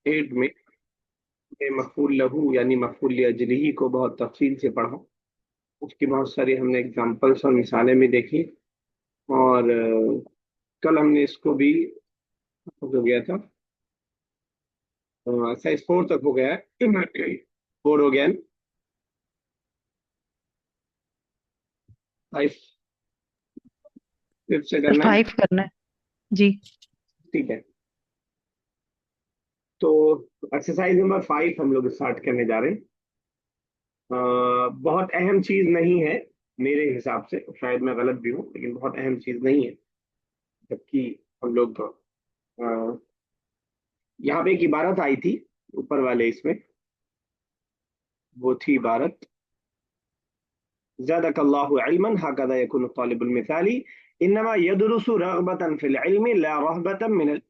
8 में मफूल लहू यानी मफूल लिअजलिही को बहुत तफसील से पढ़ा। उसकी बहुत सारी हमने एग्जांपल्स और मिसालें भी देखी। और कल हमने इसको भी हो गया था, साइज 4 तक हो गया है। 4 हो गया, 5 फिर से सर करना है। 5 करना है जी। ठीक है, तो एक्सरसाइज नंबर 5 हम लोग स्टार्ट करने जा रहे हैं। बहुत अहम चीज नहीं है मेरे हिसाब से, शायद मैं गलत भी हूँ, लेकिन बहुत अहम चीज नहीं है। जबकि हम लोग यहाँ पे एक इबारत आई थी ऊपर वाले इसमें, वो थी इबारत ज़ादकल्लाहु इल्मन हकज़ा यकुनु तालिबुल मिसाली इन्नमा यदरुसु रग़बतन फिल इल्मि ला रहबतन मिनल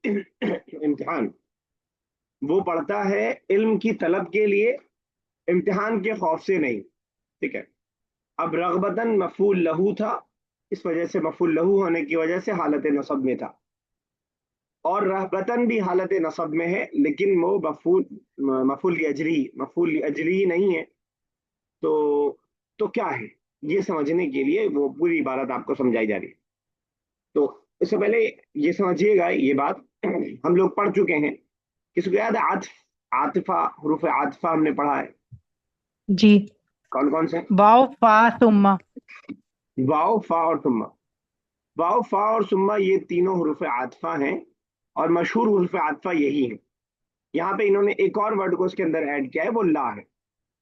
इम्तिहान। वो पढ़ता है इल्म की तलब के लिए, इम्तिहान के खौफ से नहीं। ठीक है, अब रग़बतन मफ़ऊल लहू था, इस वजह से मफ़ऊल लहू होने की वजह से हालत नसब में था, और रहबतन भी हालत नसब में है, लेकिन वो मफ़ऊल लिअजली नहीं है। तो क्या है, ये समझने के लिए वो पूरी इबारत आपको समझाई जा रही है। तो इससे पहले ये समझिएगा ये बात हम लोग पढ़ चुके हैं। किसी को याद है आतिफा, हरूफ आतिफा हमने पढ़ा है, जी। कौन कौन से? वाव फा सुम्मा। वाओ फा और सुम्मा। वाओ फा और सुम्मा ये तीनों हरूफ आतिफा हैं, और मशहूर हरूफ आतिफा यही है। यहाँ पे इन्होंने एक और वर्ड को उसके अंदर ऐड किया है, वो ला है।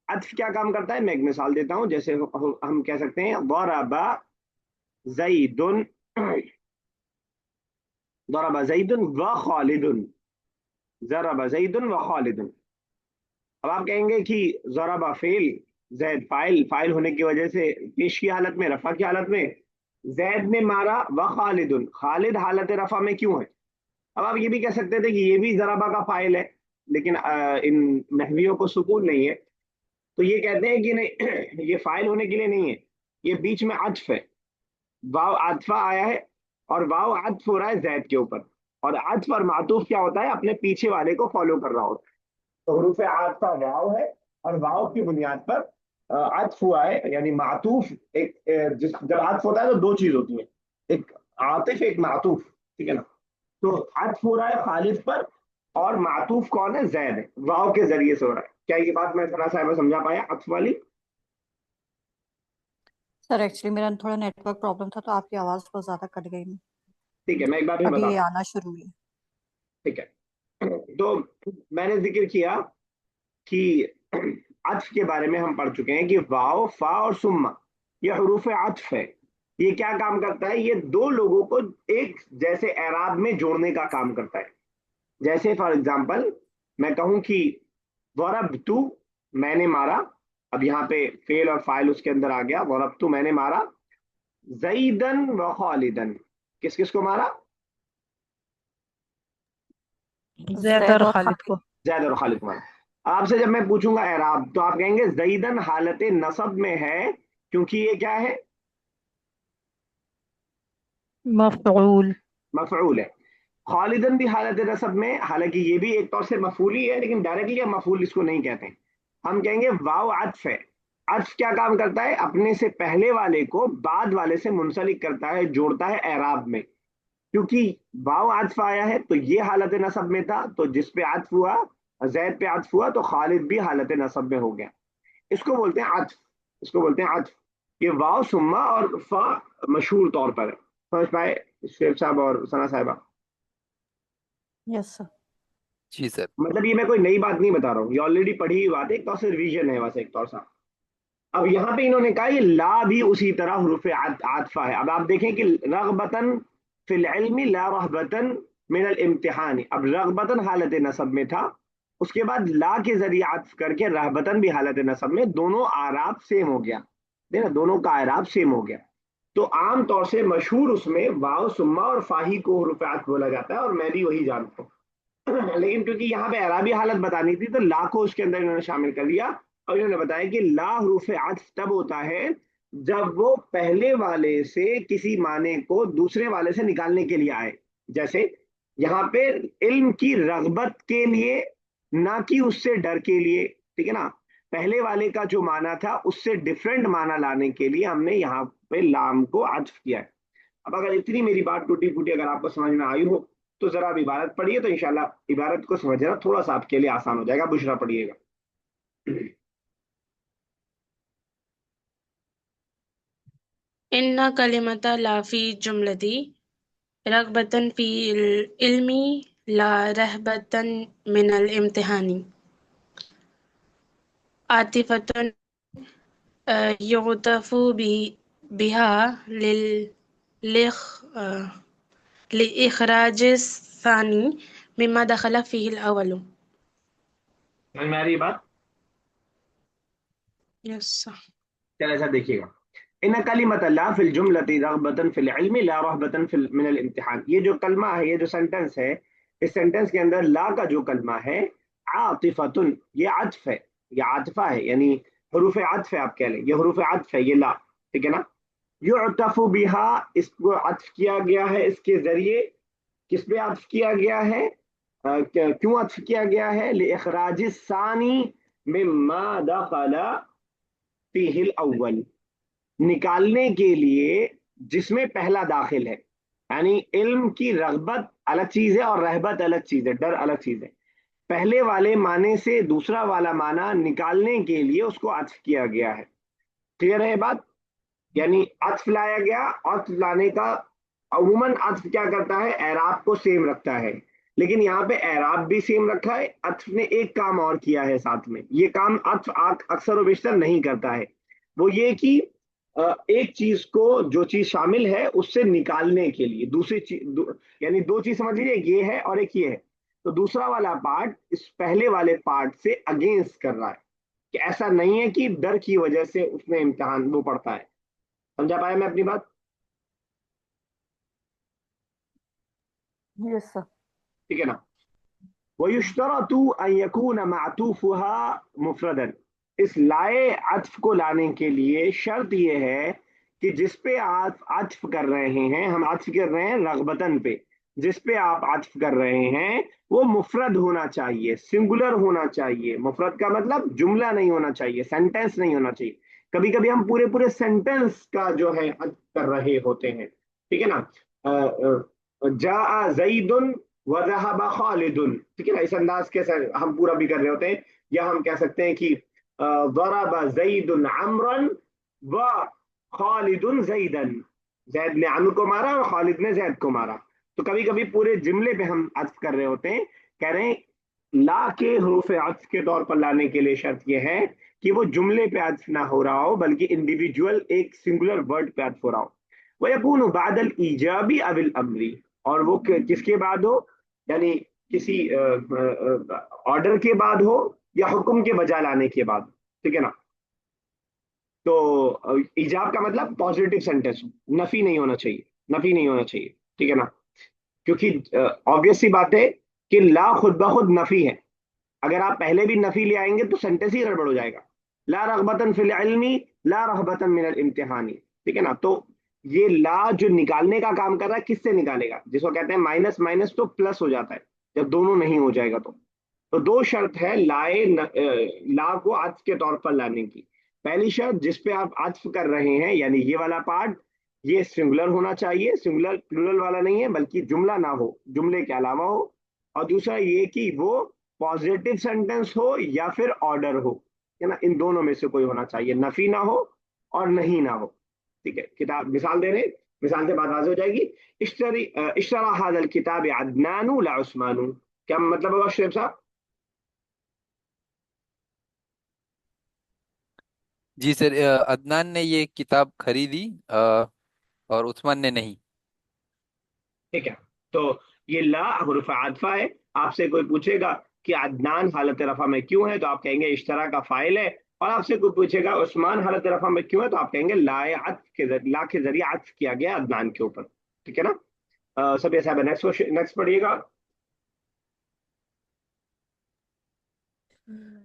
अत्फ क्या काम करता है, मैं एक मिसाल देता हूँ। जैसे हम कह सकते हैं ज़रबा ज़ैदुन, ज़रबा ज़ैदुन व खालिदुन, ज़रबा ज़ैदुन व खालिदुन। अब आप कहेंगे कि ज़रबा फेल, जैद फाइल, फाइल होने की वजह से पेश की हालत में, रफा की हालत में, जैद ने मारा, व खालिदुन, खालिद हालत रफा में क्यों है? अब आप ये भी कह सकते थे कि ये भी ज़रबा का फाइल है, लेकिन इन नहवियों को सुकून नहीं है, तो ये कहते हैं कि नहीं ये फाइल होने के लिए नहीं है, ये बीच में अत्फ है। वाव आतफा आया है, और वाव अत्फ हो रहा है जैद के ऊपर, और अत्फ और मातूफ क्या होता है, अपने पीछे वाले को फॉलो कर रहा होता है। तो हरूफ आतफा वाव है, और वाव की बुनियाद पर आतफ हुआ है, यानी मातूफ। एक जिस जब आतफ होता है तो दो चीज होती है, एक आतिफ एक मातूफ। ठीक है ना? तो आतफ हो रहा है खालिद पर, और मातूफ कौन है, जैद है, वाव के जरिए से हो रहा है। क्या ये बात मैं थोड़ा सा समझा पाया अत्फ वाली? सर एक्चुअली मेरा थोड़ा नेटवर्क प्रॉब्लम था तो आपकी आवाज बहुत ज्यादा कट गई। ठीक है, मैं एक बार फिर अभी ये बताता हूँ। आना शुरू हुई। ठीक है, तो मैंने जिक्र किया कि अत्फ के बारे में हम पढ़ चुके हैं कि वाव फा और सुम्मा ये हरूफ अत्फ है। ये क्या काम करता है, ये दो लोगों को एक जैसे एराब में जोड़ने का काम करता है। जैसे फॉर एग्जांपल मैं कहूं कि वरबतु, मैंने मारा। अब यहाँ पे फेल और फाइल उसके अंदर आ गया, वरबतु मैंने मारा, जईदन व खालिदन, किस किस को मारा? जैद जैद और और खालिद खालिद। को। जैद और खालिद को मारा। आपसे जब मैं पूछूंगा एराब, तो आप कहेंगे जईदन हालत नसब में है, क्योंकि ये क्या है, मफऊल। मफऊल है। खालिदन भी हालत नसब में, हालांकि ये भी एक तौर से मफूल ही है, लेकिन डायरेक्टली हम मफूल इसको नहीं कहते हैं। हम कहेंगे वाव अत्फ है। अत्फ क्या काम करता है, अपने से पहले वाले को बाद वाले से मुंसलिक करता है, जोड़ता है एराब में। क्योंकि वाव अत्फ आया है तो ये हालत नसब में था, तो जिस पे अत्फ हुआ, जैद पे अत्फ हुआ, तो खालिद भी हालत नसब में हो गया। इसको बोलते हैं अत्फ, इसको बोलते हैं अत्फ। ये वाव सुम्मा और फा मशहूर तौर पर है। समझ पाए शेख साहब और सना साहिबा? Yes sir. जी सर। मतलब ये मैं कोई नई बात नहीं बता रहा हूँ, ये ऑलरेडी पढ़ी हुई बात है, एक तौर से रिवीजन है बस, एक तौर से। अब यहाँ पे इन्होंने कहा ये ला भी उसी तरह हरूफ आतफा है। अब आप देखें कि रगबतन फिल इल्मि ला रहबतन मिनल इम्तिहान, अब रगबतन हालत नसब में था, उसके बाद ला के जरिए आतफ करके रहबतन भी हालत नसब में, दोनों आराब सेम हो गया। देखा, दोनों का आराब सेम हो गया। तो आम तौर से मशहूर उसमें वाव सुम्मा और फाही को हरूफ आतफ बोला जाता है, और मैं भी वही जानता हूँ। लेकिन क्योंकि यहाँ पे अराबी हालत बतानी थी, तो ला को उसके अंदर इन्होंने शामिल कर दिया। और इन्होंने बताया कि ला हरूफ आत्फ तब होता है जब वो पहले वाले से किसी माने को दूसरे वाले से निकालने के लिए आए। जैसे यहाँ पे इल्म की रगबत के लिए نہ کہ उससे डर के लिए, ठीक है ना. पहले वाले का जो माना था उससे डिफरेंट माना लाने के लिए हमने यहाँ पे लाम को आत्फ किया है. अब अगर इतनी मेरी बात टूटी फूटी अगर आपको समझ में आई हो तो जरा अब इबारत पढ़िए, तो इंशाल्लाह इबारत को समझना थोड़ा सा आपके लिए आसान हो जाएगा. बुशरा पढ़िएगा. إن كلمة لا في جملة رغبة في العلم لا رهبة من الامتحان عاطفة يعطف بها لإخراج الثاني مما دخل فيه الأول. समझ में आ रही है बात. Yes. चलो ऐसा देखिएगा. इन कलिमत ला फिल जुमलती रगबतन फिल इल्मी ला रहबतन फिल मिनल इम्तिहान, ये जो कलमा है, ये जो सेंटेंस है, इस सेंटेंस के अंदर ला का जो कलमा है आतिफतुन, ये अत्फ है, ये आतिफा है, यानी हरूफ अत्फ है, आप कह लें ये हरूफ अत्फ है ये ला, ठीक है ना. युअतफु बिहा, इसको अत्फ किया गया है इसके जरिए. किस पे अत्फ किया गया है, क्यों अत्फ किया गया है, लिइखराज सानी मिम्मा दखला फीहिल अव्वल, निकालने के लिए जिसमें पहला दाखिल है. यानी इल्म की रगबत अलग चीज है और रहबत अलग चीज है, डर अलग चीज है. पहले वाले माने से दूसरा वाला माना निकालने के लिए उसको अत्फ किया गया है. क्लियर है ये बात. यानी अत्फ लाया गया, अत्फ लाने का अमूमन अत्फ क्या करता है, एराब को सेम रखता है, लेकिन यहाँ पे एराब भी सेम रखा है, अत्फ ने एक काम और किया है साथ में. ये काम अत्फ अक्सर और बेशतर नहीं करता है, वो ये कि एक चीज को, जो चीज शामिल है उससे निकालने के लिए दूसरी चीज यानी दो चीज समझ लीजिए, ये है और एक ये है, तो दूसरा वाला पार्ट इस पहले वाले पार्ट से अगेंस्ट कर रहा है, कि ऐसा नहीं है कि डर की वजह से उसमें इम्तिहान वो पड़ता है. समझा पाया मैं अपनी बात. Yes sir. ठीक है ना. वयुश्तरतु अन यकून मातूफुहा मुफरदन, इस लाए अत्फ को लाने के लिए शर्त ये है कि जिस पे आप अत्फ कर रहे हैं, हम अत्फ कर रहे हैं रगबतन पे, जिस पे आप अत्फ कर रहे हैं वो मुफरद होना चाहिए, सिंगुलर होना चाहिए. मुफरद का मतलब जुमला नहीं होना चाहिए, सेंटेंस नहीं होना चाहिए. कभी कभी हम पूरे पूरे सेंटेंस का जो है अत्फ कर रहे होते हैं, ठीक है ना. जा जईदुन वज़हबा खालिदुन, ठीक है ना. इस अंदाज के साथ हम पूरा भी कर रहे होते हैं. या हम कह सकते हैं कि ज़रबा ज़ैदुन अम्रन व खालिदुन ज़ैदन, जैद ने अम्र को मारा और खालिद ने जैद को मारा. तो कभी कभी पूरे जुमले पे हम अत्फ कर रहे होते हैं. कह रहे हैं ला के हरूफ अत्फ के तौर पर लाने के लिए शर्त यह है कि वो जुमले पे अत्फ ना हो रहा हो, बल्कि इंडिविजुअल एक सिंगुलर वर्ड पे अत्फ हो रहा हो. वह यकून बादल ईजाबी अबिल अमरी, और वो किसके बाद हो, यानी किसी ऑर्डर के बाद हो या हुक्म के बजा लाने के बाद, ठीक है ना. तो ईजाब का मतलब पॉजिटिव सेंटेंस, नफी नहीं होना चाहिए, नफी नहीं होना चाहिए, ठीक है ना. क्योंकि ऑब्वियस सी बात है कि ला खुद ब खुद नफी है. अगर आप पहले भी नफी ले आएंगे तो सेंटेंस ही गड़बड़ हो जाएगा. ला रगबतन फिल इल्मी ला रहबतन मिनल इम्तिहानी, ठीक है ना. तो ये ला जो निकालने का काम कर रहा है, किससे निकालेगा, जिसको कहते हैं माइनस माइनस तो प्लस हो जाता है जब दोनों नहीं हो जाएगा. तो दो शर्त है ला को अत्फ के तौर पर लाने की. पहली शर्त, जिस पे आप अत्फ कर रहे हैं, यानी ये वाला पार्ट, ये सिंगुलर होना चाहिए, सिंगुलर प्लूरल वाला नहीं है, बल्कि जुमला ना हो, जुमले के अलावा हो. और दूसरा ये कि वो पॉजिटिव सेंटेंस हो या फिर ऑर्डर हो, है ना. इन दोनों में से कोई होना चाहिए, नफी ना हो और नहीं ना हो. ठीक है. किताब मिसाल दे रहे हैं, मिसाल से बात वाज़ेह हो जाएगी. इश्तरा हादल किताब अदनानु ला उस्मानु, क्या मतलब होगा शेख साहब. जी सर, अदनान ने ये किताब खरीदी और उस्मान ने नहीं. ठीक है. तो ये ला हुर्फ आतफा है. आपसे कोई पूछेगा कि अदनान हालत रफा में क्यों है, तो आप कहेंगे इश्तरा का फाइल है. और आपसे कोई पूछेगा उस्मान हालत रफा में क्यों है, तो आप कहेंगे ला के जरिए अत्फ किया गया अदनान के ऊपर. ठीक है ना. सब ऐसा है. नेक्स्ट नेक्स्ट पढ़िएगा.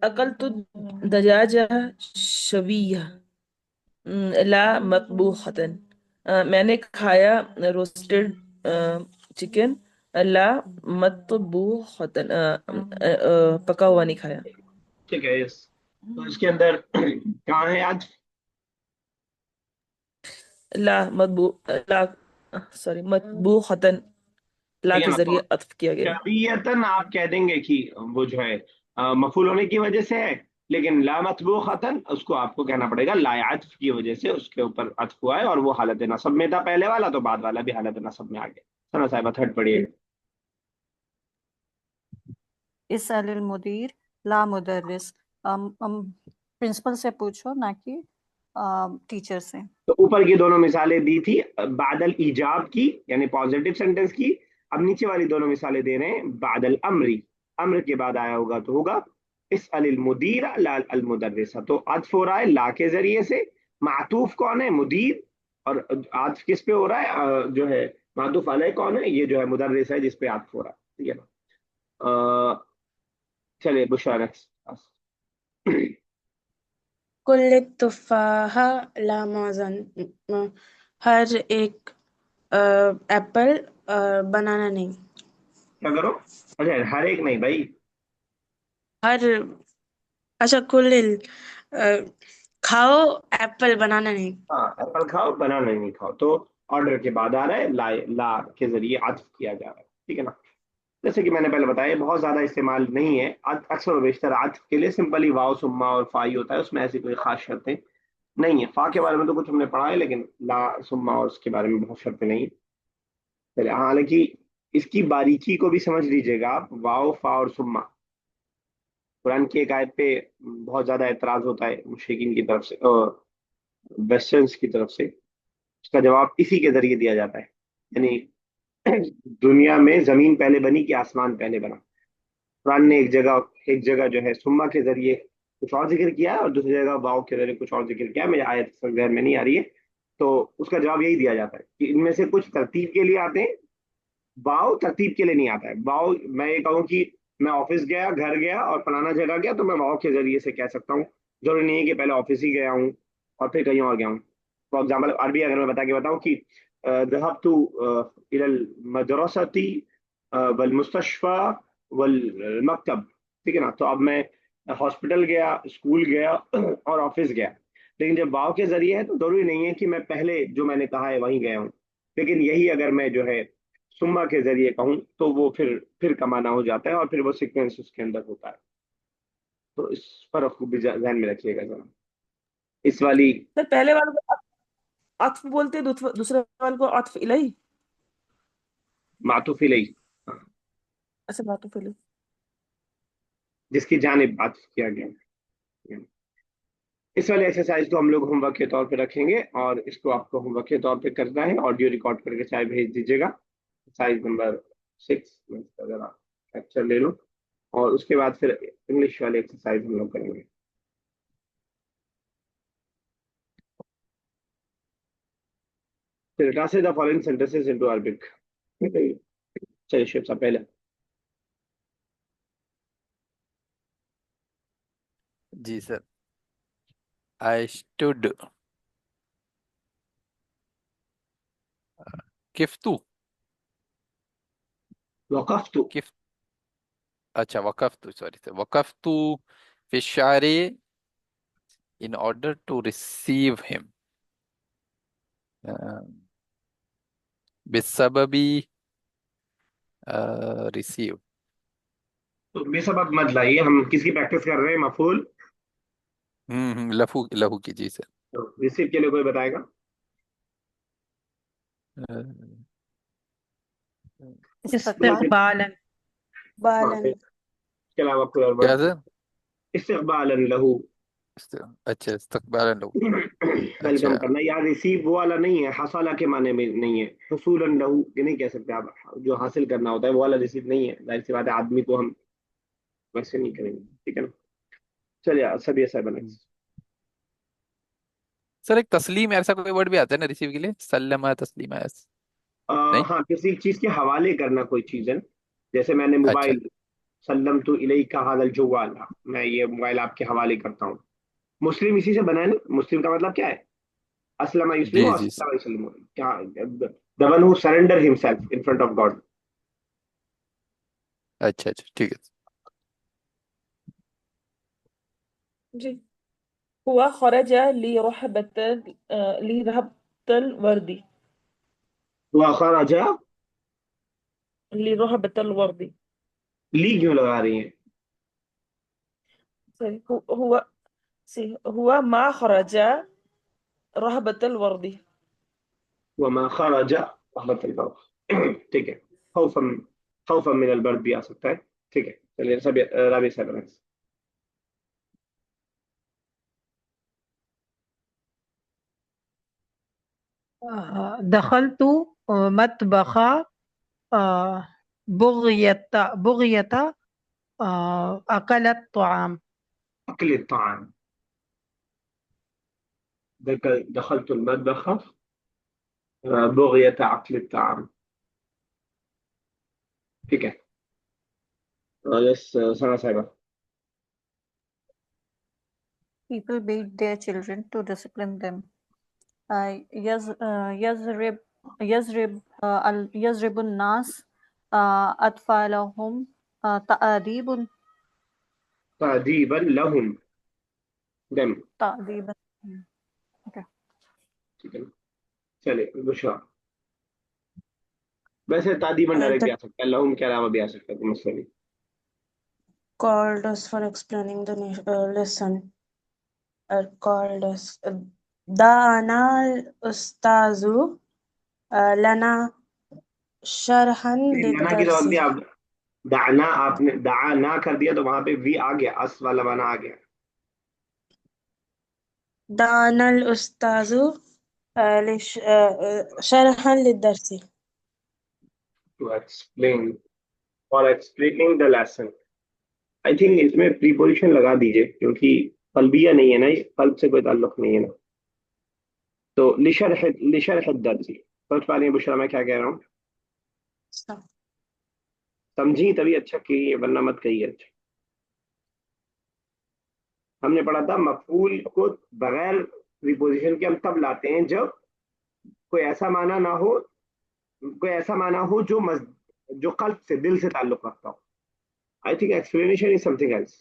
अकलतु दजाजा शविया ला मकबूहतन, मैंने खाया रोस्टेड चिकन لا مطبوخۃ پکا ہوا نہیں کھایا. ٹھیک ہے یس. تو اس کے اندر کہاں ہے آج؟ لا لا سوری مطبوخۃ لا ٹھیک ہے کے نا. تو ذریعے عطف کیا گیا. شبیہتاً آپ کہہ دیں گے کہ وہ جو ہے مفعول ہونے کی وجہ سے ہے، لیکن لا مطبوخۃً اس کو آپ کو کہنا پڑے گا لا عطف کی وجہ سے اس کے اوپر عطف ہوا ہے، اور وہ حالت نصب میں تھا پہلے والا، تو بعد والا بھی حالت نصب میں آ گیا. سنا صاحبہ تھرڈ پڑھیے. اسأل المدیر لا مدرس، پرنسپل سے پوچھو نہ کہ ٹیچر سے. تو اوپر کی دونوں مثالیں دی تھی بعد الایجاب کی، یعنی پازیٹو سینٹینس کی. اب نیچے والی دونوں مثالیں دے رہے ہیں بعد الامری، امر کے بعد آیا ہوگا تو ہوگا اسأل المدیر لا المدرس. تو عطف ہو رہا ہے لا کے ذریعے سے. معطوف کون ہے؟ مدیر. اور عطف کس پہ ہو رہا ہے؟ جو ہے معطوف علیہ کون ہے؟ یہ جو ہے مدرس ہے جس پہ عطف ہو رہا ہے. ٹھیک ہے نا. چلیے بشرا نیکسٹ. کل التفاح لا موزن، ہر ایک ایپل بنانا نہیں. کیا کرو؟ اچھا ہر ایک نہیں بھائی. ہر اچھا کھاؤ ایپل بنانا نہیں. ہاں ایپل کھاؤ بنانا نہیں کھاؤ. تو آرڈر کے بعد آ رہا ہے لا، لا کے ذریعے عطف کیا جا رہا ہے. ٹھیک ہے نا. جیسے کہ میں نے پہلے بتایا بہت زیادہ استعمال نہیں ہے. اکثر و بیشتر عطف کے لیے سمپلی واو سما اور فا ہی ہوتا ہے، اس میں ایسی کوئی خاص شرطیں نہیں ہے. فا کے بارے میں تو کچھ ہم نے پڑھا ہے، لیکن لا سما اور اس کے بارے میں بہت شرطیں نہیں ہیں. چلے حالانکہ اس کی باریکی کو بھی سمجھ لیجیے گا آپ. واو فا اور سما، قرآن کی ایک آیت پہ بہت زیادہ اعتراض ہوتا ہے مشرکین کی طرف سے، ویسٹرنس کی طرف سے. اس کا جواب اسی کے ذریعے دیا جاتا ہے. یعنی دنیا میں زمین پہلے بنی کہ آسمان پہلے بنا؟ قرآن نے ایک جگہ جو ہے سما کے ذریعے کچھ اور ذکر کیا ہے، اور دوسری جگہ واؤ کے ذریعے کچھ اور ذکر کیا ہے. میرے آیت ذہن میں نہیں آ رہی ہے. تو اس کا جواب یہی دیا جاتا ہے کہ ان میں سے کچھ ترتیب کے لیے آتے ہیں، واؤ ترتیب کے لیے نہیں آتا ہے. واؤ میں یہ کہوں کہ میں آفس گیا، گھر گیا اور فلانا جگہ گیا، تو میں واؤ کے ذریعے سے کہہ سکتا ہوں. ضروری نہیں ہے کہ پہلے آفس ہی گیا ہوں اور پھر کہیں اور گیا ہوں. فار ایگزامپل عربی اگر میں بتا کے بتاؤں کہ ذهبت الى المدرسة والمستشفى والمکتب، ٹھیک ہے نا. تو اب میں ہاسپٹل گیا، اسکول گیا اور آفس گیا. لیکن جب واؤ کے ذریعے ہے تو ضروری نہیں ہے کہ میں پہلے جو میں نے کہا ہے وہیں گیا ہوں. لیکن یہی اگر میں جو ہے سما کے ذریعے کہوں تو وہ پھر کا معنی ہو جاتا ہے، اور پھر وہ سیکوینس اس کے اندر ہوتا ہے. تو اس فرق کو بھی ذہن میں رکھیے گا ذرا. اس والی سر پہلے والے کو عطف بولتے ہیں، دوسرے والے کو عطف الہی. معطوف الیہ، اچھا معطوف الہی. جس کی جانب عطف کیا گیا. اس والی ایکسرسائز کو ہم لوگ ہوم ورک کے طور پہ رکھیں گے، اور اس کو آپ کو ہوم ورک کے طور پہ کرنا ہے. آڈیو ریکارڈ کر کے چاہے بھیج دیجیے گا. ایکسرسائز نمبر 6 میں اس کا ذرا لیکچر لے لو، اور اس کے بعد پھر انگلش والی ایکسرسائز ہم لوگ کریں گے. پھر translate the following sentences into Arabic. چلیے شیخ صاحب پہلے. جی سر. I stood. کفتو. وقفت. کف اچھا وقفتو، سوری سر. وقفتو فی الشعر in order to receive him. بسبب receive. تو بے سبب مت لائیے، ہم کس کی پریکٹس کر رہے ہیں؟ مفعول. لہو لہو کی. جی سر. ریسیو کے لیے کوئی بتائے گا؟ استقبال. بالن. اس کے علاوہ کوئی اور کیا ورڈ؟ سر؟ استقبالا لہو، اچھا استقبال لہو. ویلکم اچھا کرنا. یا ریسیو وہ والا نہیں ہے، حصالہ کے معنی میں نہیں ہے. حصولا لہو یہ نہیں کہہ سکتے آپ، جو حاصل کرنا ہوتا ہے وہ والا ریسیو نہیں ہے. ظاہر سی بات ہے آدمی کو ہم ویسے نہیں کریں گے. ٹھیک ہے نا. چلیے سب یہ سر بنے. سر ایک تسلیم ایسا کوئی ورڈ بھی آتا ہے نا ریسیو کے لیے؟ سلمہ تسلیمہ نہیں. ہاں کسی چیز کے حوالے کرنا کوئی چیز ہے. جیسے میں نے اچھا. موبائل سلمت الیک هذا الجوال، میں یہ موبائل آپ کے حوالے کرتا ہوں. مسلم اسی سے بنا ہے نا. مسلم کا مطلب کیا ہے؟ اسلم یسلم، جی جی اسلم یسلم. کیا the one who surrender himself in front of God. اچھا اچھا ٹھیک ہے. جی هو خرج لرهبة الورد. وخرج. لرهبة الورد. لی کیوں لگا رہی ہیں؟ Sorry. هو ما خرج رهبة الورد. وما خرج رحمت البرد. ٹھیک ہے. خوفا من البرد بھی آ سکتا ہے. ٹھیک ہے چلیے سب رابع صاحب. دخلت مطبخ بغية أكلت طعام. اکل الطعام. دخلت المطبخ بغية اکل الطعام. ٹھیک ہے. یس سنا صاحبہ. People beat their children to discipline them. يضرب يضرب الناس أطفالهم تأديب تأدیبا لهم. دم. تأديبا. Okay. ٹھیک ہے. چلیے بشرا. ویسے تعدیباً ڈائریکٹ بھی آ سکتا ہے, لہم کے علاوہ بھی آ سکتا ہے, کوئی مسئلہ نہیں. Called us for explaining the lesson. Called us. دعانا الأستاذ لنا شرحا لنا کی ضرورت للدرس. نہیں. آپ دعنا, آپ نے دعا نہ کر دیا تو وہاں پہ وی آ گیا, اس والا بنا آ گیا. دعانا الأستاذ شرحا للدرس. To explain or explaining the lesson. I think اس میں پریپوزیشن لگا دیجئے کیونکہ قلبیہ نہیں ہے نا, یہ قلب سے کوئی تعلق نہیں ہے نا. تو لشرح الدرس. سمجھ پا رہی ہیں بشرا میں کیا کہہ رہا ہوں؟ سمجھی تبھی اچھا کہیے, ورنہ مت کہیے. اچھا ہم نے پڑھا تھا مفعول کو بغیر پریپوزیشن کے ہم تب لاتے ہیں جب کوئی ایسا معنی نہ ہو, کوئی ایسا معنی ہو جو قلب سے, دل سے تعلق رکھتا ہو. I think explanation is something else.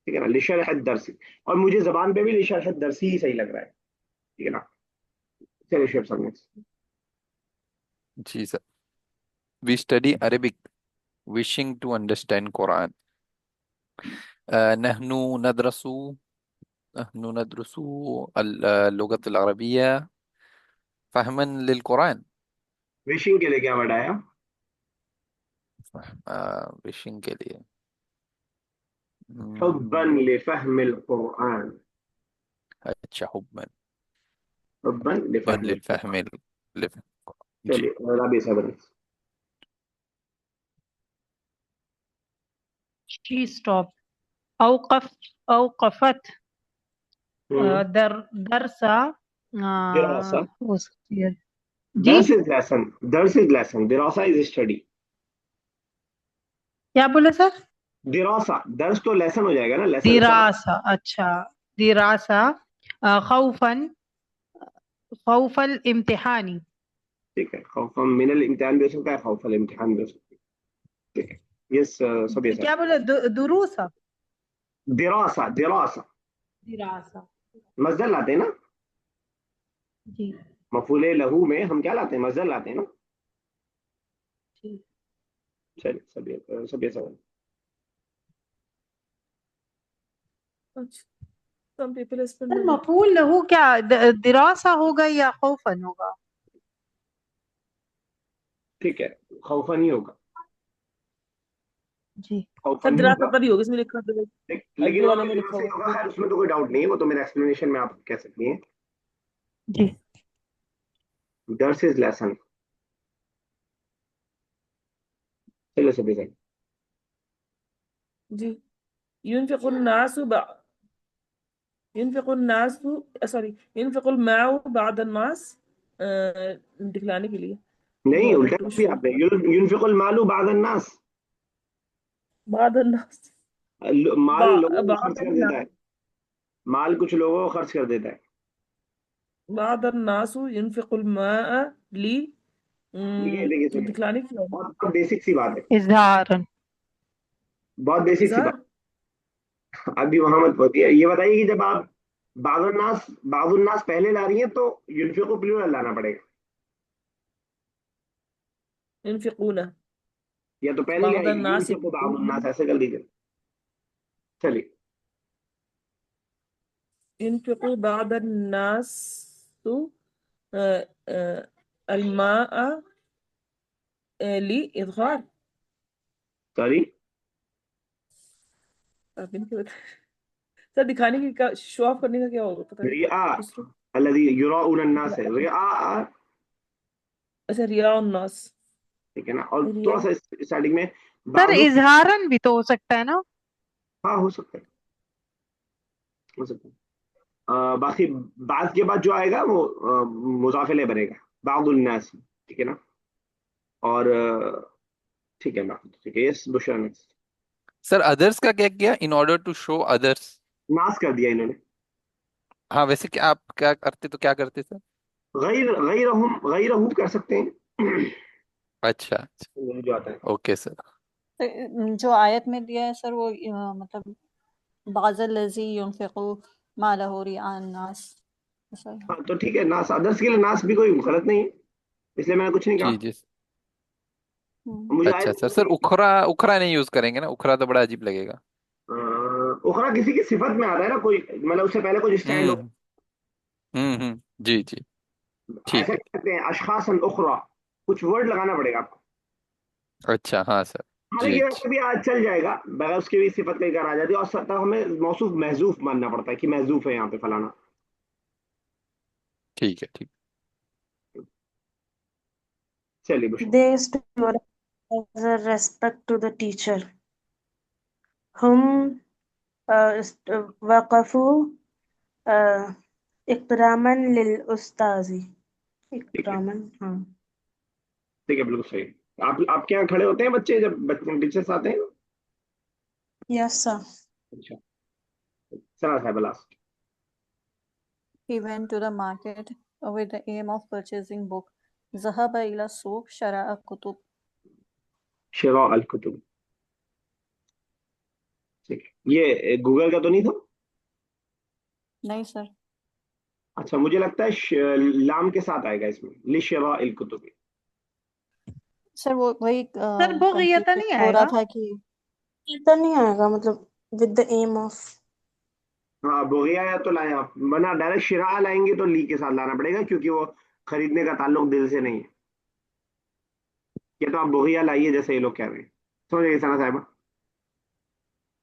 ٹھیک ہے نا, لشرح الدرس. اور مجھے زبان پہ بھی لشرح الدرس ہی صحیح لگ رہا ہے. ٹھیک ہے نا. چلیے شیخ صاحب next. G sir. We study Arabic wishing to understand Quran. نحن ندرس اللغة العربية فهما للقرآن. وشنگ کے لیے کیا ورڈ آیا؟ wishing کے لیے حبا لفهم القرآن. اچھا حبا حبا لفهم للفهم القرآن. جی. چلیے رابع صاحب. She stopped. أوقفت درس دراسة. ہو سکتی ہے. درس جی is lesson. درس is lesson. دراسة is study. کیا بولے سر؟ دراسة درس تو لیسن ہو جائے گا نا, لیسن. دراسة. اچھا دراسة خوف الامتحانی. ٹھیک ہے. خوفا من الامتحان بھی ہو سکتا ہے, خوف الامتحان بھی ہو سکتا ہے. ٹھیک ہے. یس سب کیا بولے؟ دروسا. دراسة. دراسة دراسة. مصدر لاتے ہیں نا, جی مفعول لہو میں ہم کیا لاتے ہیں؟ مصدر لاتے ہیں نا. ٹھیک. چلیے سب سوال. Some people spend سر money. مفعول لہو کیا دراسة ہوگا یا خوفن ہوگا؟ ٹھیک ہے, خوفا نہیں ہوگا. جی خوفا سر نہیں دراسة ہوگا, تبھی ہوگا اس میں لکھا ہوگا, لیکن اردو وہ والوں بھی میں لکھا درس ہی ہوگا. ہوگا. خیر اس میں تو کوئی ڈاؤٹ نہیں ہے, وہ تو میرے ایکسپلینیشن میں آپ کہہ سکتی ہیں. جی. درس از لیسن. چلو سب سے. جی ينفق الناس ينفق الماء بعد الناس دکھلانے کے لیے. نہیں, In order الٹا to بھی show آپ نے ينفق المال بعد الناس. بعد الناس. مال لوگوں کو بعد خرچ کر الناس. دیتا ہے, مال کچھ لوگوں کو خرچ کر دیتا ہے. بعد الناس ينفق الماء देखिए सुनिए, दिखलाने के लिए बहुत बेसिक सी बात है, इजहारन। बहुत बेसिक सी इज़हार। बात। अभी वहां मत पहुंचिए, ये बताइए कि जब आप बाजुन्नास पहले ला रही है तो युनफिकु प्लूरल लाना पड़ेगा, युनफिकूना या तो पहले ले बाद आइए अन्नास युनफिकु बाजुन्नास, ऐसे कर दीजिए। चलिए, युनफिकू बाद अन्नास الماء لإظهار। सॉरी, आप इनके सर दिखाने की का शो ऑफ करने का क्या होगा पता नहीं। रिया दूसरों अल्लज़ी युराउन अन्नास है, रिया, अच्छा रिया उन्नास। ठीक है ना। और रिया थोड़ा सा स्टार्टिंग में सर बाजू, इजहारन भी तो हो सकता है ना? हाँ हो सकता है, हो सकता है। बाकी बाद के बाद जो आएगा वो मुजाफिले बनेगा, बादुन्नास, ठीक है ना। और ठीक है ना, ठीक है, yes Bushra next. Sir others का क्या किया? In order to show others. नास कर दिया इन्होंने। हाँ वैसे क्या आप क्या करते तो क्या करते सर? गैरहू कर सकते हैं। अच्छा अच्छा, वो जो आता है, ओके सर। तो जो आयत में दिया है सर वो मतलब बाज़ल लज़ी युनफिकु मालहु रिआन नास, ऐसा है। हाँ तो ठीक है, नास अदर्स के लिए नास भी कोई गलत नहीं है, इसलिए मैंने कुछ नहीं जी कहा। जी। मुझे अच्छा आयत, सर, सर उखरा उखरा नहीं यूज करेंगे ना? उखरा तो बड़ा अजीब लगेगा। उखरा किसी की सिफत में आता है ना, कोई मतलब उससे पहले कुछ स्टैंड हो, हम्म जी जी। ऐसा ठीक है। कहते हैं अशखासन उखरा, कुछ वर्ड लगाना पड़ेगा आपको। अच्छा हाँ सर। हालांकि जी वैसे भी आज चल जाएगा, बगैर उसकी भी सिफत कई बार आ जाती है, और तब हमें मौसूफ महजूफ मानना पड़ता है कि महजूफ है यहाँ पे फलाना। ठीक है। ठीक। चलिए Bushra. They stood as a respect to the teacher. هم وقفوا إكراما للأستاذ. ठीक है, إكراما हाँ. ठीक है, बिल्कुल सही। आप आपके यहाँ खड़े होते हैं बच्चे जब बच्चे टीचर्स आते हैं? Yes sir. अच्छा, सना साहब last. He went to the market with the aim of purchasing book. ذهب إلى السوق شراء كتب. शिरा अल कुतुब, ठीक है, ये गूगल का तो नहीं था? नहीं सर, अच्छा, मुझे लगता है लाम के साथ आएगा इसमें, लिशरा अल कुतुब। सर वो वही सर बुग़ियता कंफ्यूजन नहीं हो रहा आएगा? था कि तो नहीं आएगा मतलब with the aim of. हाँ बोगिया या तो लाया, वरना डायरेक्ट शिरा लाएंगे तो ली के साथ लाना पड़ेगा, क्योंकि वो खरीदने का ताल्लुक दिल से नहीं है। ये तो आप बोगिया लाइए जैसे ये लोग कह रहे हैं, समझ गए सना साहब?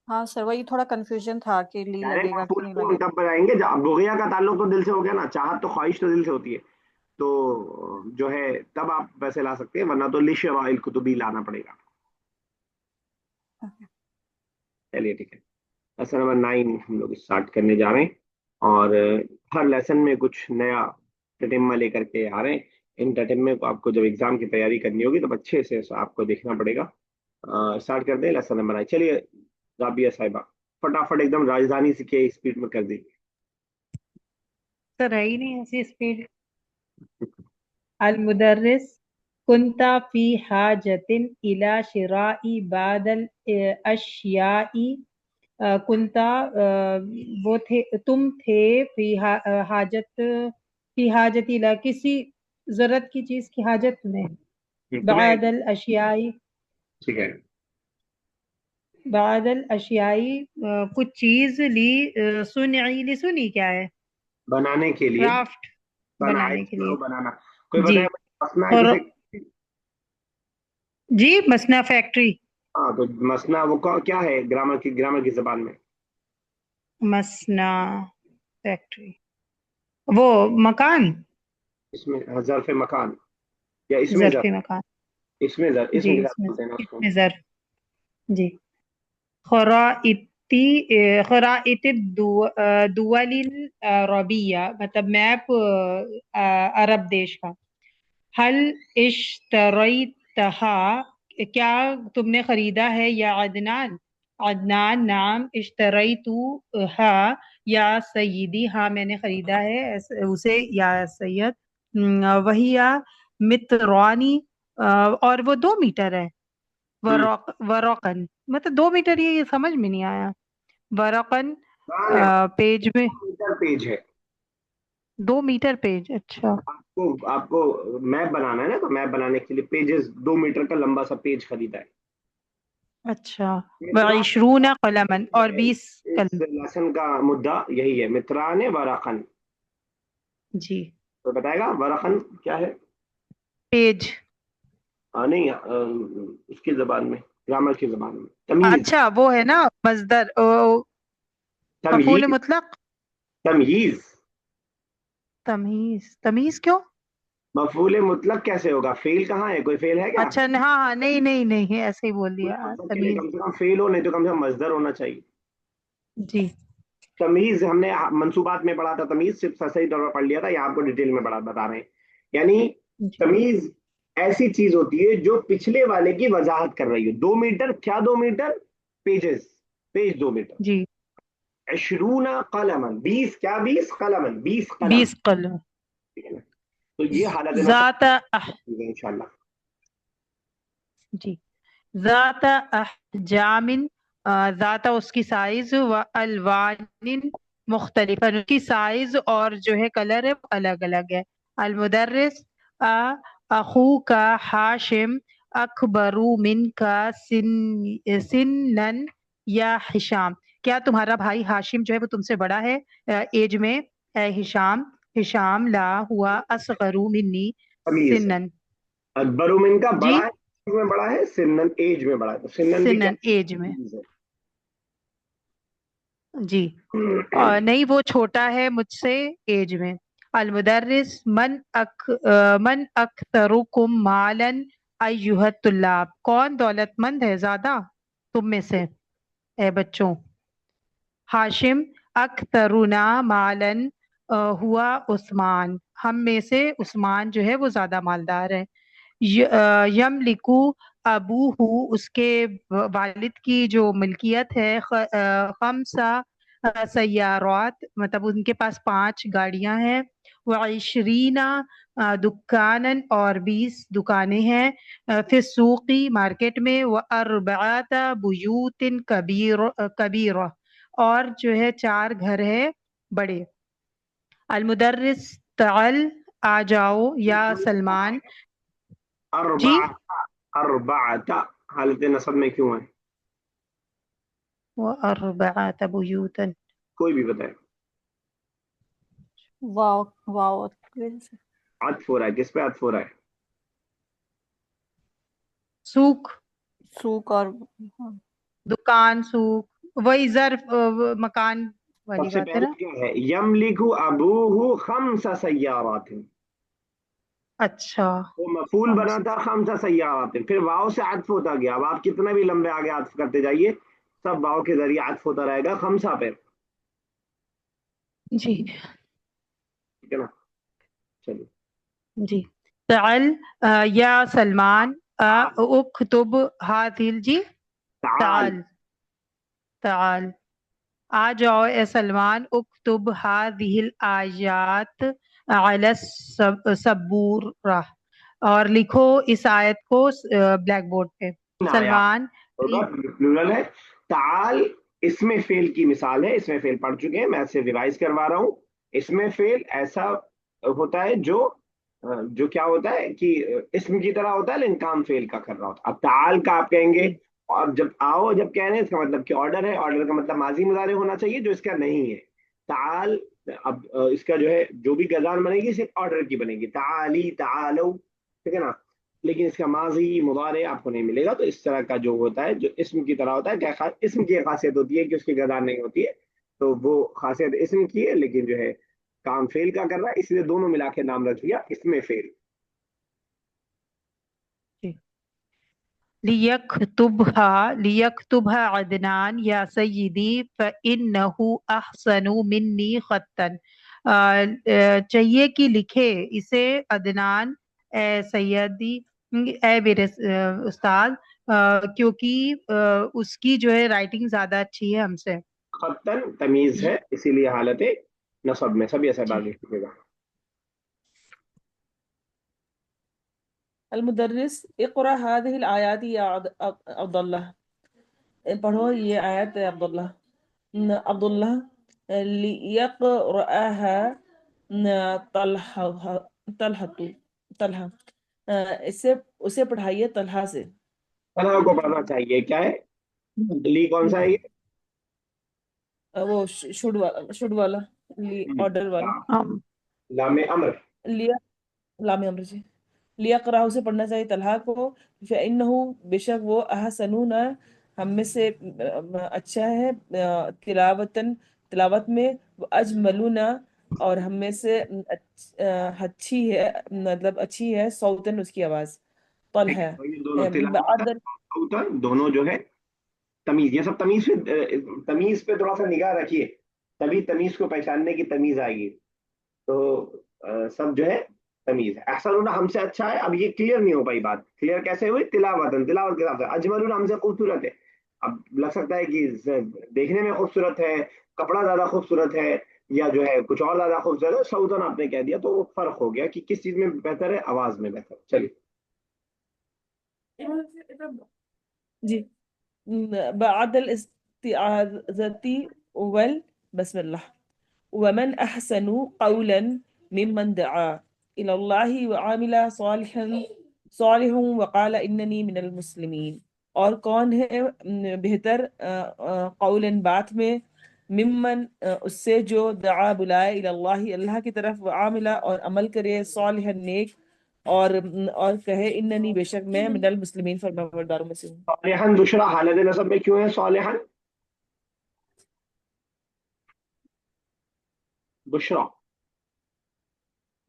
हाँ सर वही थोड़ा कंफ्यूजन था कि ली डायरेक्ट लगेगा कि मफूल नहीं को हम लगेगा। तब बताएंगे जब बोगिया का ताल्लुक तो दिल से हो गया ना, चाहत तो ख्वाहिश तो दिल से होती है, तो जो है तब आप वैसे ला सकते हैं, वरना तो लिशरा अल कुतुबी लाना पड़ेगा। चलिए ठीक है, लेसन नंबर 9 हम लोग स्टार्ट करने जा रहे हैं, और हर लेसन में कुछ नया टटिम्मा लेकर के आ रहे हैं। इन टटिम्मे को आपको जब एग्जाम की तैयारी करनी होगी तब अच्छे से आपको देखना पड़ेगा। स्टार्ट कर दें लेसन नंबर 9, चलिए राबिया साहिबा, फटाफट एकदम राजधानी से के स्पीड में कर दीजिए। सर है ही नहीं ऐसी स्पीड। المدرس كنت في حاجة إلى شراء بعض الأشياء كنت वो थे तुम थे في حاجت في حاجت إلى किसी जरूरत की चीज की हाजत में तुम्हें, بعض الأشياء ठीक है, بعض الأشياء कुछ चीज ली सुनी ली सुनी क्या है? बनाने के लिए, क्राफ्ट बनाए बनाने के लिए। बनाना, कोई जी बताए मसना है और किसे? जी मसना फैक्ट्री। हाँ तो मसना वो क्या है ग्रामर की जबान में? मसना फैक्ट्री वो मकान। इसमें जरफ मकान, या इसमें ज़र्फ़ मकान। इसमें जी इसम के साथ इसमें बोलते हैं ना उसको। इसमें ज़र्फ़। जी खराइती खराइत दुवलिल रबिया मतलब मैप अरब देश का। हल इश्तरैतहा क्या तुमने खरीदा है या अदनान? अदनान नाम इश्तरैतु हा या सय्यदी हाँ मैंने खरीदा है उसे या सैयद। वहिया मित्रवानी और वो 2 मीटर है। वरकन मतलब 2 मीटर, ये समझ में नहीं आया। वरकन पेज में मीटर पेज है। 2 मीटर पेज, अच्छा आपको मैप बनाना है ना, तो मैप बनाने के लिए पेजेस 2 मीटर का लंबा सा पेज खरीदा है। अच्छा। वइशरूना कलमन और 20 इस कलम। लेसन का मुद्दा यही है, मित्रान वरकन। जी। तो बताएगा वरकन क्या है? पेज। नहीं, उसकी जबान में, ग्रामर की जबान में तमीज। अच्छा वो है ना मजदर, मफूल तमयीज। मुतलक। तमयीज। तमीज, तमीज क्यों? मफूल मुतलक कैसे होगा? फेल कहाँ है? कोई फेल है क्या? अच्छा हाँ हाँ, नहीं नहीं नहीं, ऐसे ही बोल दिया मतलब के लिए तमीज। कम से कम फेल हो, नहीं तो कम से कम मजदर होना चाहिए। जी तमीज हमने मंसूबात में पढ़ा था, तमीज सिर्फ सही तौर पर पढ़ लिया था, यहाँ आपको डिटेल में बता रहे हैं। यानी जी तमीज ऐसी चीज होती है जो पिछले वाले की वजाहत कर रही हो। 2 मीटर, क्या 2 मीटर? Pages, page 2 metre. जी। अशरूना कलमन, 20, क्या 20 कलमन, 20 कलम। 20 कलम। ठीक है ना? तो ये हालत है ना ज़ाता इंशाल्लाह। जी। ज़ाता अहजामिन, ज़ाता उसकी साइज, व अलवानिन मुख्तलिफन, उसकी साइज और जो है कलर है वो अलग अलग है। अलमुदर्रिस अखू का हाशिम अकबरू मिन का सिन्नन या हिशाम, क्या तुम्हारा भाई हाशिम जो है वो तुमसे बड़ा है एज में? हिशाम हिशाम ला हुआ असगरू मिन्नी तमीज है। सिन्नन। अकबरुमिन का जी, बड़ा है, एज में बड़ा है, सिन्नन एज में बड़ा है, तो सिन्नन भी क्या सिन्नन एज में। चीज है? जी। नहीं वो छोटा है मुझसे एज में। अलमुदर्रिस मन अक्तरुकुम मालन अय्युहा तुल्लाब, कौन दौलतमंद है ज्यादा तुम में से ए बच्चों? हाशिम अक्तरुना मालन हुआ उस्मान, हम में से उस्मान जो है वो ज्यादा मालदार है। यमलिकु अबूहू, उसके वालिद की जो मिल्कियत है, खमसा सय्यारात, मतलब उनके पास 5 गाड़ियां हैं। वइशरीना दुकानन, और 20 दुकानें हैं। फिर सूकी, मार्केट में। व अर्बअत बुयूतिन कबीरा, और जो है 4 घर है बड़े। अलमुदर्रिस तअल, आ जाओ या सलमान। जी। अरबाता, अरबाता हालत नसब में क्यों है? वो अर्बअत बुयूतन, कोई भी बताए। वाव वाव की वजह से। अत्फ हो रहा है, किस पे अत्फ हो रहा है? सूक, सूक और हाँ, दुकान, सूक, वही ज़र्फ मकान वाली सबसे बात है पहले ना। क्या है? यमलिकु अबूहु खम्सा सय्यारातिन, अच्छा। वो मफूल हम बना था खम्सा सय्यारातिन, फिर वाव से अत्फ होता गया। अब आप कितना भी लंबे आगे अत्फ करते जाइए, सब वाव के जरिए अत्फ होता रहेगा खम्सा पे। जी ठीक है ना? चलिए। जी। तअल या सलमान उक्तुब हाथिल, जी। ताल। ताल, ताल, आ जाओ ए सलमान, उक्तुब हादिहिल आयात अला सबूरा, और लिखो इस आयत को ब्लैक बोर्ड पे। आया सलमान होगा, प्लूरल है। ताल इसमें फेल की मिसाल है, इसमें फेल पढ़ चुके हैं, मैं इसे रिवाइज करवा रहा हूँ। इसमें फेल ऐसा होता है जो क्या होता है कि इसम की तरह होता है लेकिन काम फेल का कर रहा होता है। अब ताल का आप कहेंगे, और जब आओ जब कह रहे हैं इसका मतलब कि ऑर्डर है, ऑर्डर का मतलब माजी मुजारे होना चाहिए, जो इसका नहीं है। ताल, अब इसका जो है जो भी गजान बनेगी सिर्फ ऑर्डर की बनेगी, ताली तालो, ठीक है ना? लेकिन इसका माजी मुदारे आपको नहीं मिलेगा। तो इस तरह का जो होता है जो इसम की तरह होता है, क्या इसम की खासियत होती है कि उसकी गजान नहीं होती है, तो वो खासियत इसम की है, लेकिन जो है काम फेल का कर रहा है, इसलिए दोनों मिला के नाम रख दिया इसमें फेल। लियक्तुबहा अदनान या सय्यदी फ़इन्नहु अहसनु मिन्नी खत्तन, चाहिए कि लिखे इसे अदनान ए सैयदी, ए मेरे उस्ताद, क्योंकि उसकी जो है राइटिंग ज्यादा अच्छी है हमसे। खत्तन तमीज है, इसीलिए हालत नसब में सभी ऐसा जी बात लिखिएगा। المدرس اقرأ هذه الآيات يا عبد الله. پڑھو یہ آیت عبداللہ. عبداللہ لیقرأها طلحہ اسے پڑھائیے طلحہ سے. طلحہ کو پڑھنا چاہیے. کیا ہے لی؟ کون سا ہے یہ؟ وہ شڈ والا آرڈر والا لام امر. لیا لام امر جی. لیا قرأ اسے پڑھنا چاہیے طلحہ کو. فإنه بے شک وہ احسنون ہم میں سے اچھا ہے تلاوت میں، اجملون اور ہم میں سے اچھی ہے مطلب اچھی ہے صوتن اس کی آواز. طلحہ یہ دونوں تلاوت دونوں جو ہے تمیز. یہ سب تمیز پہ تھوڑا سا نگاہ رکھیے، تبھی تمیز کو پہچاننے کی تمیز آئے گی. تو سب جو ہے تمیز ہے. احسن ہم سے اچھا ہے. اب یہ کلیئر نہیں ہو پائی بات. کلیئر کیسے ہوئی؟ تلاوت کے حساب سے. اجمل ہم سے خوبصورت ہے. اب لگ سکتا ہے کہ دیکھنے میں خوبصورت ہے، کپڑا زیادہ خوبصورت ہے، یا جو ہے کچھ اور زیادہ خوبصورت ہے. سعودن آپ نے کہہ دیا تو وہ فرق ہو گیا کہ کس چیز میں بہتر ہے، آواز میں بہتر. چلیے جی. بعد الاستعاذة بسم الله. ومن أحسن قولا ممن دعا إلى الله وعمل صالحا وقال إنني من المسلمين. اور کون ہے بہتر قولا بات میں، ممن اس سے جو دعا بلائے إلى الله اللہ کی طرف، وعمل اور عمل کرے، صالحا نیک، اور کہے اننی بے شک میں من المسلمین فرمانبرداروں میں سے ہوں. صالحاً بشرا حالت نصب میں کیوں ہے صالحاً بشرا؟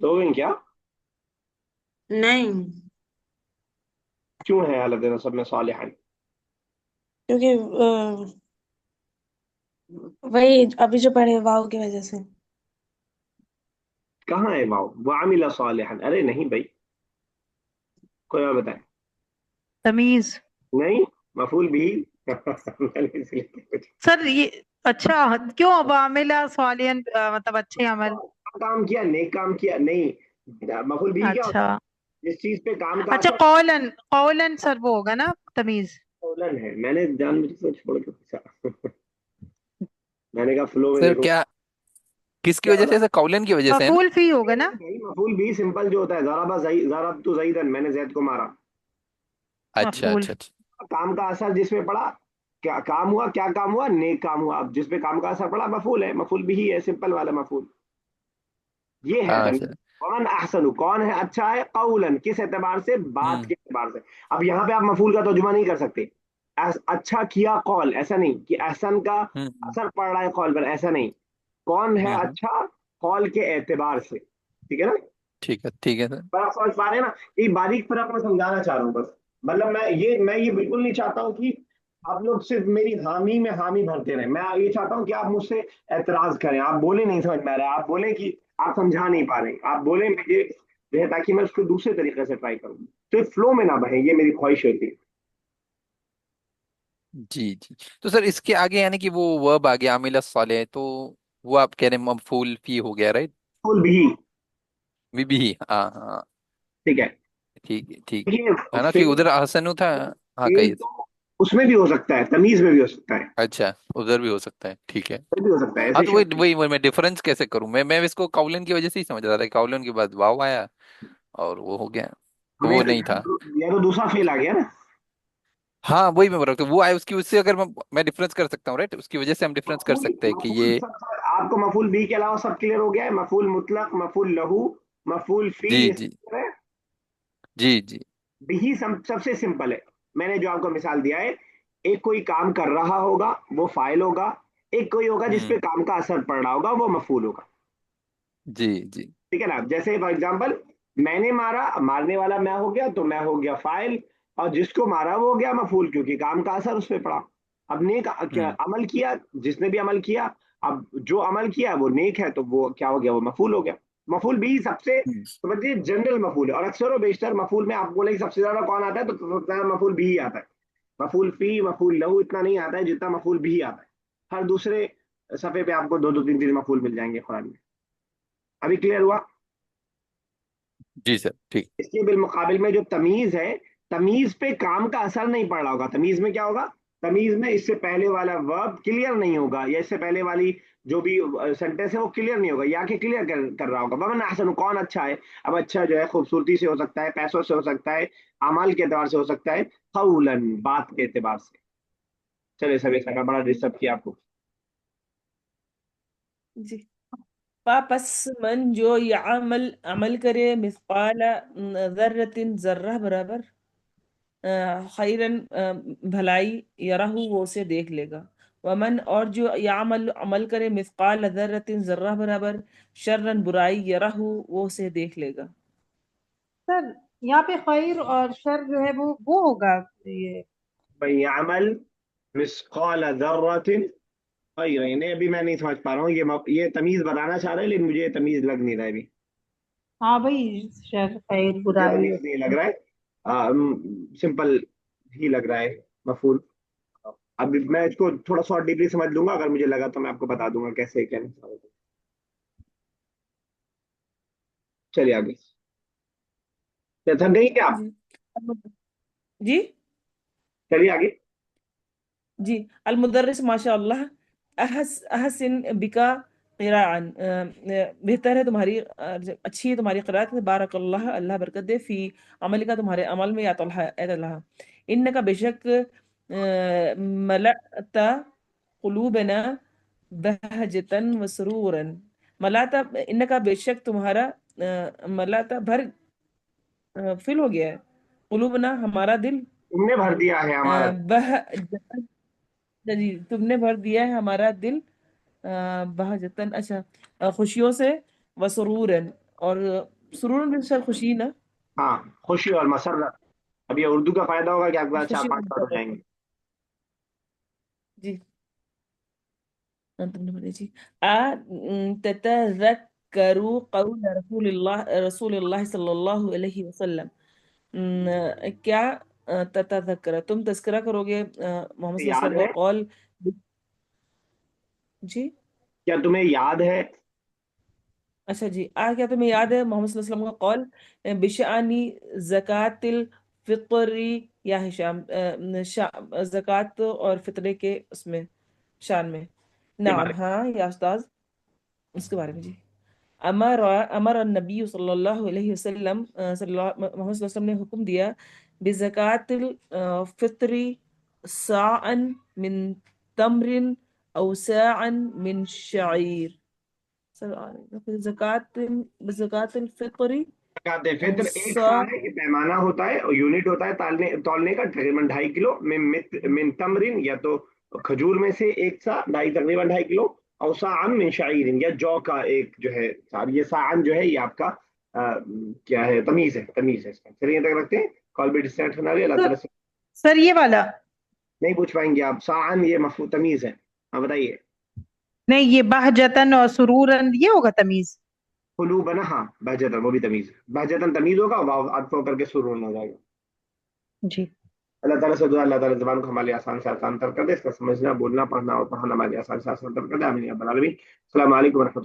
تو کیا نہیں، کیوں ہے حالت نصب میں صالحاً؟ کیونکہ وہی ابھی جو پڑھے واو کی وجہ سے. کہاں ہے واو؟ وعمل صالحاً. ارے نہیں بھائی، کوئی اور بتائے. تمیز. نہیں، مفعول بھی. سر یہ اچھا کیوں عوامل صالحین مطلب اچھے عمل. کام کیا، نیک کام کیا. نہیں، مفعول بھی کیا ہوتا اچھا ہے؟ جس چیز پہ کام کا اچھا اثر قولن سر وہ ہوگا نا تمیز. قولن ہے. میں نے جان بوجھ کے چھوڑ کے پوچھا. میں نے کہا فلو میں سر دیکھو. کیا کس کی کیا وجہ ہوتا سے؟ سر قولن کی وجہ سے ہے نا. مفعول فی ہوگا نا. ہے مفعول بھی سمپل جو ہوتا ہے. ضربت زیدن، میں نے زید کو مارا. اچھا مفعول. اچھا اچھا. کام کا اثر جس میں پڑا، کیا کام ہوا؟ کیا کام ہوا؟ نیک کام ہوا. اب جس پہ کام کا اثر پڑا مفعول ہے. مفعول بھی ہے، سمپل والا مفعول. یہ ہے ہاں تمیز. سر. کون احسن، کون ہے اچھا ہے، قولن کس اعتبار سے؟ بات ہوں کے اعتبار سے. اب یہاں پہ آپ مفعول کا ترجمہ نہیں کر سکتے. اچھا کیا قول، ایسا نہیں کہ احسن کا ہوں اثر پڑ رہا ہے قول پر، ایسا نہیں. کون ہے ہوں. اچھا قول کے اعتبار سے. ٹھیک ہے نا؟ ٹھیک ہے ٹھیک ہے سر. فرق سمجھ پا رہے ہیں نا؟ یہ باریک فرق میں سمجھانا چاہ رہا ہوں بس. مطلب میں یہ بالکل نہیں چاہتا ہوں کہ آپ لوگ صرف میری حامی میں حامی بھرتے رہیں. میں یہ چاہتا ہوں کہ آپ مجھ سے اعتراض کریں. آپ بولیں نہیں سمجھ میں آ رہا ہے، آپ بولیں کہ آپ سمجھا نہیں پا رہے ہیں، آپ بولیں مجھے جو ہے تاکہ میں اس کو دوسرے طریقے سے ٹرائی کروں. تو فلو میں نہ بہیں، یہ میری خواہش ہوتی ہے. جی جی. تو سر اس کے آگے یعنی کہ وہ ورب آ گیا عامل الصالح، تو وہ آپ کہہ رہے ہیں مفعول فی ہو گیا، رائٹ؟ فل بھی. بھی. ہاں ہاں. ٹھیک ہے. ٹھیک ہے ٹھیک یہ ہے نا. پھر فیل ادھر احسن تھا. ہاں فیل کہیے. تو اس میں بھی ہو سکتا ہے، تمیز میں بھی ہو سکتا ہے، اچھا ادھر بھی ہو سکتا ہے. ٹھیک ہے. وہ بھی ہو سکتا ہے. ہاں ایسے تو شرط نہیں. وہی میں ڈفرنس کیسے کروں؟ میں اس کو قولن کی وجہ سے ہی سمجھ رہا تھا. قولن کے بعد واو آیا اور وہ ہو گیا، تو ہمیں وہ نہیں تھا. یا تو دوسرا فیل آ گیا نا. ہاں وہی میں بول رہا ہوں. وہ آیا اس سے اگر میں ڈفرنس کر سکتا ہوں، رائٹ؟ اس کی وجہ سے ہم ڈفرنس کر سکتے ہیں کہ مفعول یہ. آپ کو مفعول بھی کے علاوہ سب کلیئر ہو گیا ہے. مفعول مطلق، مفعول لہو، مفعول فی، جی یہ جی سب clear ہے. جی جی. بھی سب سے سمپل ہے. میں نے جو آپ کو مثال دیا ہے، ایک کوئی کام کر رہا ہوگا وہ فاعل ہوگا، ایک کوئی ہوگا جس پہ ہوں. کام کا اثر پڑ رہا ہوگا وہ مفعول ہوگا. جی جی. ٹھیک ہے نا؟ جیسے فار ایگزامپل میں نے مارا، مارنے والا میں ہو گیا تو میں ہو گیا فاعل، اور جس کو مارا وہ ہو گیا مفعول کیونکہ کام کا اثر اس پہ پڑا. اب نیک ہوں عمل کیا، جس نے بھی عمل کیا، اب جو عمل کیا وہ نیک ہے تو وہ کیا ہو گیا؟ وہ مفعول ہو گیا. مفعول بھی سب سے ہوں. سمجھیے جنرل مفعول ہے. اور اکثر و بیشتر مفعول میں آپ بولیں کہ سب سے زیادہ کون آتا ہے تو مفعول بھی ہی آتا ہے. مفعول فی، مفعول لہو اتنا نہیں آتا ہے جتنا مفعول بھی آتا ہے. ہر دوسرے صفحے پہ آپ کو دو تین مفعول مل جائیں گے قرآن میں. ابھی کلیئر ہوا؟ جی سر ٹھیک. اس کے بالمقابل میں جو تمیز ہے، تمیز پہ کام کا اثر نہیں پڑ رہا ہوگا. تمیز میں کیا ہوگا؟ تمیز میں اس سے پہلے والا ورب کلیئر نہیں ہوگا، یا اس سے پہلے والی جو بھی سینٹینس ہے وہ کلیئر نہیں ہوگا، یا کہ کلیئر کر رہا ہوگا. ومن احسن، کون اچھا ہے؟ اب اچھا جو ہے خوبصورتی سے ہو سکتا ہے، پیسوں سے ہو سکتا ہے، اعمال کے اعتبار سے ہو سکتا ہے، قولاً، بات کے اعتبار سے. چلے سب ایسا بڑا ڈسٹرب کیا آپ کو. جی. پس من جو یعمل عمل کرے مثقال ذرۃ ذرہ برابر خیرن بھلائی یرہ وہ اسے دیکھ لے گا. ومن اور جو یعمل عمل کرے مثقال ذرۃ ذرہ برابر شرن برائی یرہ وہ اسے دیکھ لے گا. سر یہاں پہ خیر اور شر جو ہے وہ ہوگا یہ بھائی عمل مثقال ذرۃ خیر، نہیں ابھی میں نہیں سمجھ پا رہا ہوں. یہ تمیز بتانا چاہ رہے ہیں لیکن مجھے یہ تمیز لگ نہیں رہا ہے ابھی. ہاں بھائی شر خیر مجھے برائی. تمیز نہیں لگ رہا ہے، سمپل ہی لگ رہا ہے مفعول. اب میں اس کو تھوڑا سا ڈیپلی سمجھ لوں گا، اگر مجھے لگا تو میں آپ کو بتا دوں گا کیسے کیا. چلیے آگے. تھک گئی کیا آپ؟ جی. جی چلیے آگے. جی. المدرس ماشاء اللہ احسن بکا قراءن بہتر ہے تمہاری اچھی ہے تمہاری قرات. بارک اللہ، اللہ برکت دے، فی عمل کا تمہارے عمل میں، یا طلحہ. ان کا بے شک ملأت قلوبنا بہجتن وسرورا. ملاتا ان کا بے شک تمہارا ملاتا بھر فل ہو گیا ہے قلوبنا ہمارا دل تم نے بھر دیا ہے ہمارا. بہجتن. جی تم نے بھر دیا ہے ہمارا دل بہجتن، اچھا خوشیوں سے، وسرورن اور سرورن بھی سر خوشی نا. ہاں، خوشی اور مسرت. اب یہ اردو کا فائدہ ہوگا کہ آپ کے پاس خوشی 4-5 ہو جائیں گے. جی. تم نے بولے جی. تتذکروا قول رسول اللہ صلی اللہ علیہ وسلم. کیا تتذکر تم تذکرہ کرو گے محمد صلی اللہ علیہ یاد وسلم ہے؟ کا قول. جی کیا تمہیں یاد ہے؟ اچھا جی. کیا تمہیں یاد ہے محمد صلی اللہ علیہ وسلم کا قول بشانی زکات الفطر، یا ہشام زکات اور فطرے کے اس میں شان میں. کے نعم بارے ہاں یا استاذ اس کے بارے میں. جی. امر النبی صلی اللہ علیہ وسلم محمد صلی اللہ علیہ وسلم نے حکم دیا بزکات الفطر ساعا من تمر او ساعا من شعیر. زکات الفطر زکات فطر ایک سا ہے، یہ پیمانہ ہوتا ہے اور یونٹ ہوتا ہے تولنے کا، تقریباً 2.5 کلو. من تمرین، یا تو کھجور میں سے ایک سا، تقریباً 2.5 کلو. اور ساعن من شعیر، یا جو کا ایک جو ہے سا. یہ ساعن جو ہے یہ آپ کا کیا ہے؟ تمیز ہے، تمیز ہے اس کا. چلیے تک رکھتے ہیں، کال بھی ڈسکنیکٹ ہونا ہے اللہ تعالیٰ سے. سر یہ والا نہیں پوچھ پائیں گے آپ. ساعن یہ مفعول تمیز ہے. ہاں بتائیے. نہیں، یہ بہجتن اور سرورن یہ ہوگا تمیز. قلوبنا، ہاں بہجتن وہ بھی تمیز ہے. بہجتن تمیز ہوگا، واو عطف ہو کر کے سرور ہو جائے گا. جی. اللہ تعالیٰ سے دعا اللہ تعالیٰ زبان کو ہمارے آسان سے آسان تر کر دے، اس کا سمجھنا، بولنا، پڑھنا اور پڑھانا ہمارے آسان سے آسان تر کر دے. آمین یا رب العالمین. السلام علیکم ورحمۃ اللہ.